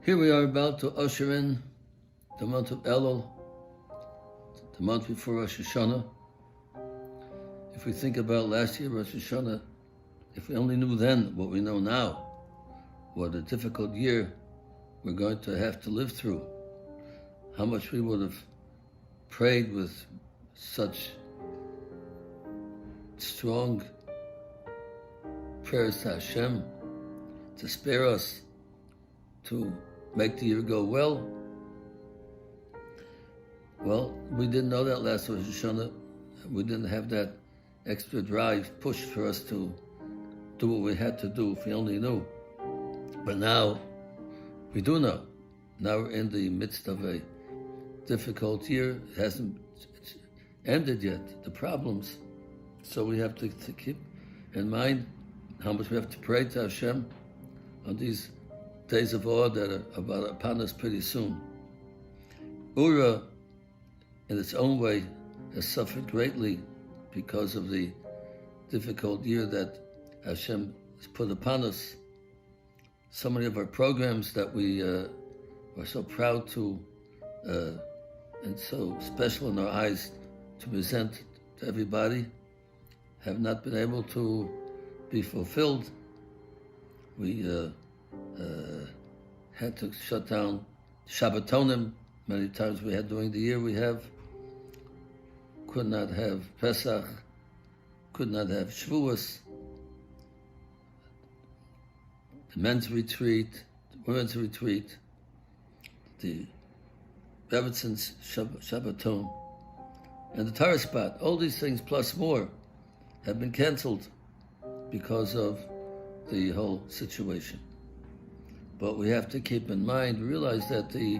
Here we are about to usher in the month of Elul, the month before Rosh Hashanah. If we think about last year, Rosh Hashanah, if we only knew then what we know now, what a difficult year we're going to have to live through, how much we would have prayed with such strong prayers to Hashem to spare us, to make the year go well. Well, we didn't know that last Rosh Hashanah. We didn't have that extra drive, push for us to do what we had to do if we only knew. But now, we do know. Now we're in the midst of a difficult year. It hasn't ended yet, the problems. So we have to keep in mind how much we have to pray to Hashem on these days of awe that are about upon us pretty soon. Oorah, in its own way, has suffered greatly because of the difficult year that Hashem has put upon us. So many of our programs that we are so proud to and so special in our eyes to present to everybody have not been able to be fulfilled. We had to shut down Shabbatonim. Many times we had during the year could not have Pesach, could not have Shavuos, the men's retreat, the women's retreat, the Rebbitzins Shabbaton, and the Torah spot. All these things plus more have been canceled because of the whole situation. But we have to keep in mind, realize that the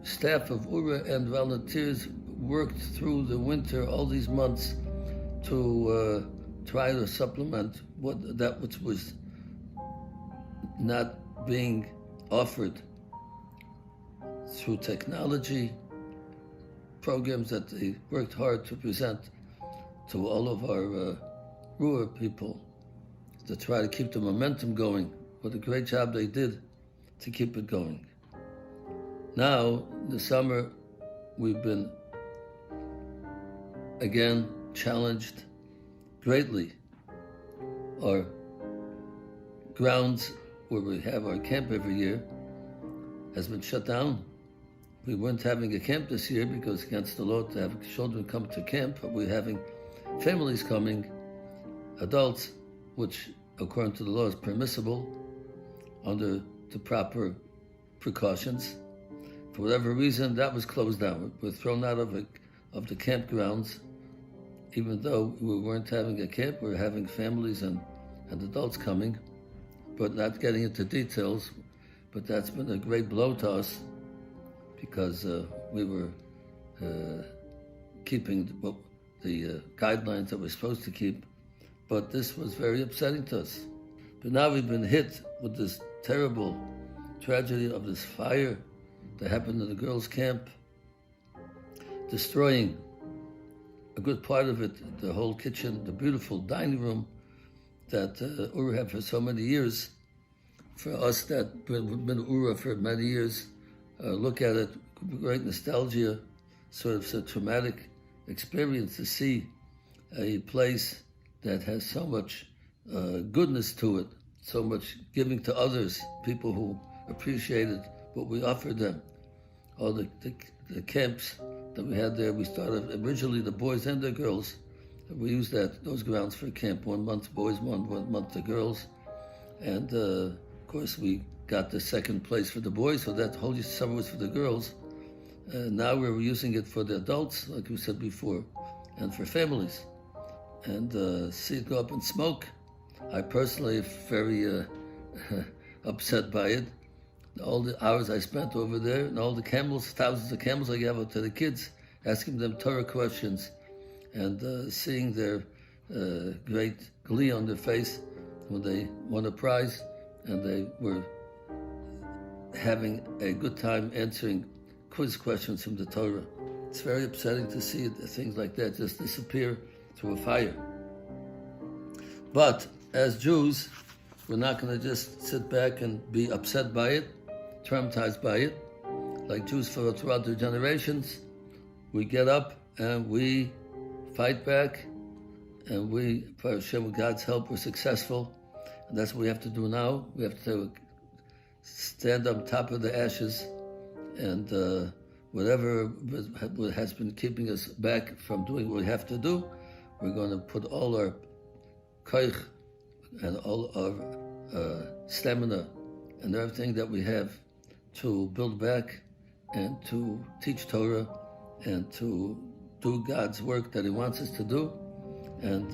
staff of Oorah and volunteers worked through the winter, all these months, to try to supplement that which was not being offered through technology, programs that they worked hard to present to all of our Oorah people to try to keep the momentum going. What a great job they did to keep it going. Now, this summer, we've been again challenged greatly. Our grounds where we have our camp every year has been shut down. We weren't having a camp this year because it's against the law to have children come to camp, but we're having families coming, adults, which according to the law is permissible under the proper precautions. For whatever reason, that was closed down. We're thrown out of the campgrounds, even though we weren't having a camp. We were having families and adults coming, but not getting into details. But that's been a great blow to us because we were keeping the guidelines that we're supposed to keep. But this was very upsetting to us. But now we've been hit with this terrible tragedy of this fire that happened in the girls' camp, destroying a good part of it, the whole kitchen, the beautiful dining room that Oorah had for so many years. For us that have been Oorah for many years, look at it with great nostalgia, sort of a traumatic experience to see a place that has so much goodness to it, so much giving to others, people who appreciated what we offered them. All the camps that we had there, we started originally the boys and the girls. We used those grounds for camp, 1 month boys, 1 month the girls. And of course we got the second place for the boys, so that whole summer was for the girls. Now we're using it for the adults, like we said before, and for families. And see it go up in smoke. I personally am very upset by it. All the hours I spent over there, and all the camels, thousands of camels I gave out to the kids, asking them Torah questions, and seeing their great glee on their face when they won a prize, and they were having a good time answering quiz questions from the Torah. It's very upsetting to see things like that just disappear through a fire. But as Jews, we're not going to just sit back and be upset by it. traumatized by it. Like Jews throughout the generations, we get up and we fight back, and we, for Hashem, with God's help, we're successful. And that's what we have to do now. We have to stand on top of the ashes, and whatever has been keeping us back from doing what we have to do, we're going to put all our koich and all our stamina and everything that we have to build back and to teach Torah and to do God's work that He wants us to do. And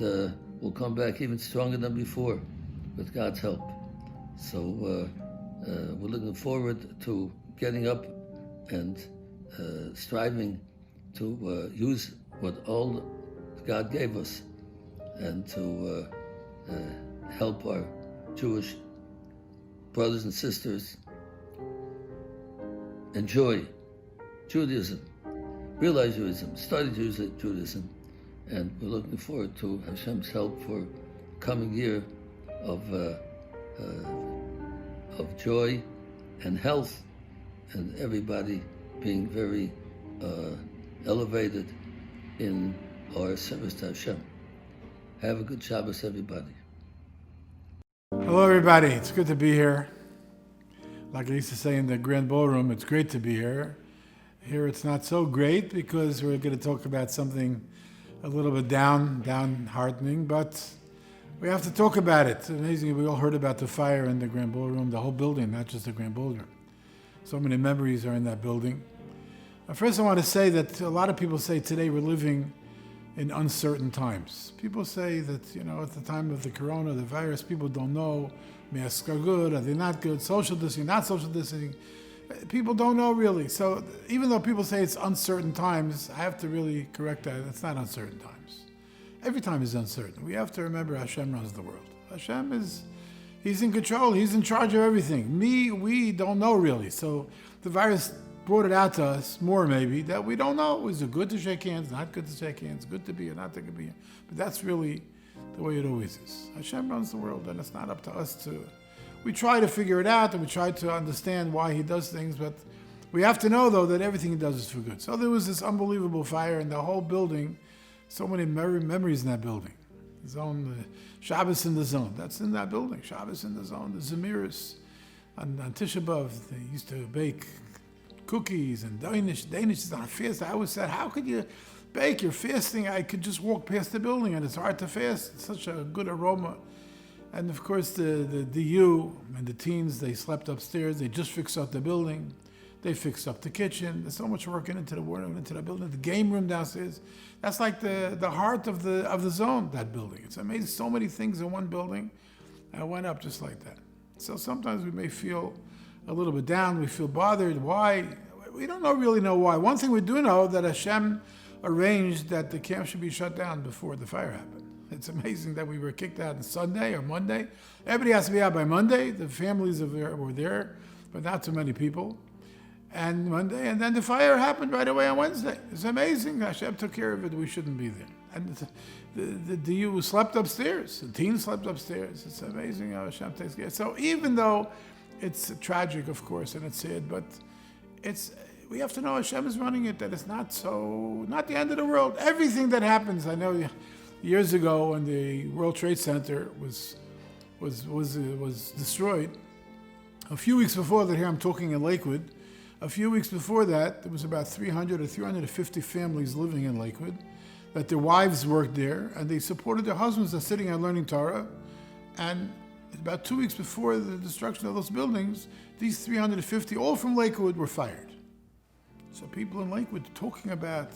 we'll come back even stronger than before with God's help. So we're looking forward to getting up and striving to use what all God gave us and to help our Jewish brothers and sisters enjoy Judaism, realize Judaism, study Judaism, and we're looking forward to Hashem's help for coming year of joy and health, and everybody being very elevated in our service to Hashem. Have a good Shabbos, everybody. Hello, everybody. It's good to be here. Like I used to say in the Grand Ballroom, it's great to be here. Here it's not so great because we're going to talk about something a little bit downheartening, but we have to talk about it. It's amazing. We all heard about the fire in the Grand Ballroom, the whole building, not just the Grand Ballroom. So many memories are in that building. First, I want to say that a lot of people say today we're living in uncertain times. People say that, at the time of the corona, the virus, people don't know. Masks are good, are they not good? Social distancing, not social distancing. People don't know really. So even though people say it's uncertain times, I have to really correct that. It's not uncertain times. Every time is uncertain. We have to remember Hashem runs the world. He's in control. He's in charge of everything. We don't know really. So the virus brought it out to us more maybe that we don't know. Is it good to shake hands? Not good to shake hands? Good to be here? Not to be here? But that's really the way it always is. Hashem runs the world, and it's not up to us to. We try to figure it out, and we try to understand why He does things, but we have to know though that everything He does is for good. So there was this unbelievable fire in the whole building. So many memories in that building. Zone, Shabbos in the Zone. That's in that building. Shabbos in the Zone. The Zemiris on Tisha B'Av. They used to bake cookies and Danish is on a fast. I always said, how could you bake? You're fasting. I could just walk past the building, and it's hard to fast. It's such a good aroma. And of course, the DU and the teens, they slept upstairs. They just fixed up the building. They fixed up the kitchen. There's so much work into the building. The game room downstairs. That's like the heart of the zone, that building. It's amazing. So many things in one building. I went up just like that. So sometimes we may feel a little bit down. We feel bothered. Why? We don't really know why. One thing we do know that Hashem arranged that the camp should be shut down before the fire happened. It's amazing that we were kicked out on Sunday or Monday. Everybody has to be out by Monday. The families were there, but not too many people. And Monday, and then the fire happened right away on Wednesday. It's amazing. Hashem took care of it. We shouldn't be there. And the DU slept upstairs. The teens slept upstairs. It's amazing how Hashem takes care. So even though it's tragic, of course, and it's sad, but we have to know Hashem is running it, that it's not the end of the world. Everything that happens, I know years ago when the World Trade Center was destroyed, a few weeks before that, here I'm talking in Lakewood, a few weeks before that, there was about 300 or 350 families living in Lakewood, that their wives worked there, and they supported their husbands that are sitting and learning Torah. And about 2 weeks before the destruction of those buildings, these 350, all from Lakewood, were fired. So people in Lakewood talking about,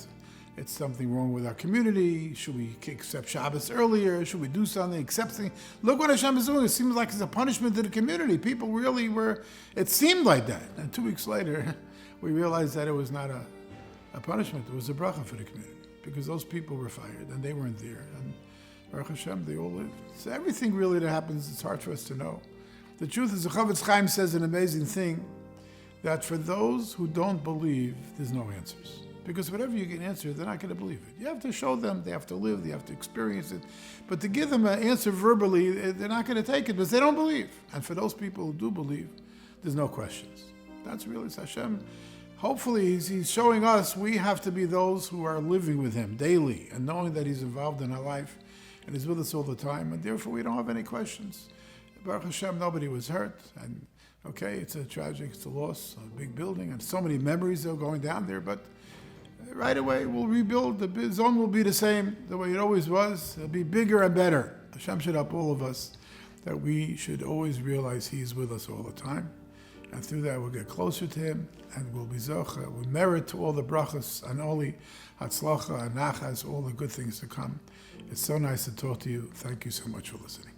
it's something wrong with our community. Should we accept Shabbos earlier? Should we do something? Accept things? Look what Hashem is doing. It seems like it's a punishment to the community. People really were, it seemed like that. And 2 weeks later, we realized that it was not a punishment. It was a bracha for the community. Because those people were fired and they weren't there. And Baruch Hashem, they all lived. So everything really that happens, it's hard for us to know. The truth is, the Chaim says an amazing thing, that for those who don't believe, there's no answers. Because whatever you can answer, they're not going to believe it. You have to show them, they have to live, they have to experience it. But to give them an answer verbally, they're not going to take it because they don't believe. And for those people who do believe, there's no questions. That's really Hashem. Hopefully, he's showing us we have to be those who are living with him daily and knowing that he's involved in our life and he's with us all the time, and therefore we don't have any questions. Baruch Hashem, nobody was hurt, and okay, it's a loss, a big building, and so many memories are going down there, but right away we'll rebuild. The zone will be the same, the way it always was. It'll be bigger and better. Hashem should help all of us that we should always realize he's with us all the time, and through that we'll get closer to him, and we'll be zocha, we'll merit to all the brachas, and only hatzlacha and nachas, all the good things to come. It's so nice to talk to you. Thank you so much for listening.